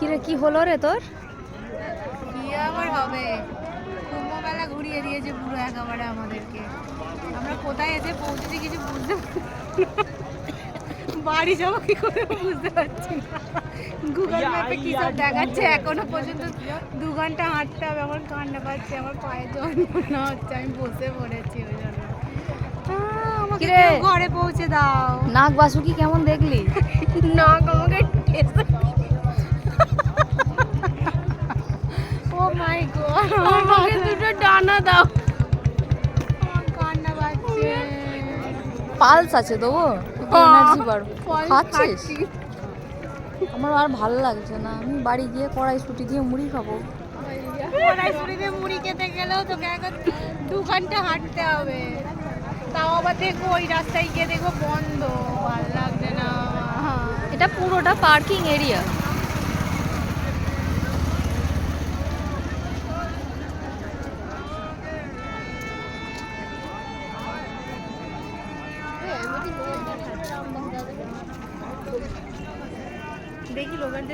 কিরে কি হলো রে তোর? কি আবার হবে, কুম্ভ মেলা ঘুরিয়ে দিয়েছে পুরো একেবারে আমাদেরকে। আমরা কোথায় এসে পৌঁছেছি কিছু বুঝতে বাড়ি যাবো কি করে বুঝতে পারছি না। গুগল ম্যাপে কি সব দেখাচ্ছে, এখনো পর্যন্ত 2 ঘন্টা হাঁটতে হবে। আমার কান্না পাচ্ছে, আমার পায়ে যন্ত্রণা হচ্ছে, আমি বসে পড়েছি ওই জন্য। আমাকে কিরে? কেউ ঘরে পৌঁছে দাও। নাগ বাসুকি কেমন দেখলি? নাক আমাকে ও মাই গড, আমাকে দুটো ডানা দাও। আমার কান্না পাচ্ছে। পালস আছে দেবো? এনার্জি বার খাচ্ছিস? খাচ্ছি। আমার আর ভালো লাগছে না, আমি বাড়ি গিয়ে কড়াইশুঁটি দিয়ে মুড়ি খাবো। কড়াইশুঁটিতে মুড়ি খেতে গেলেও তোকে এখন 2 ঘন্টা হাঁটতে হবে। তাও আবার দেখবো ওই রাস্তায় গিয়ে দেখবো বন্ধ, ভালো লাগছে না। এটা পুরোটা পার্কিং এরিয়া। দেখি লোকের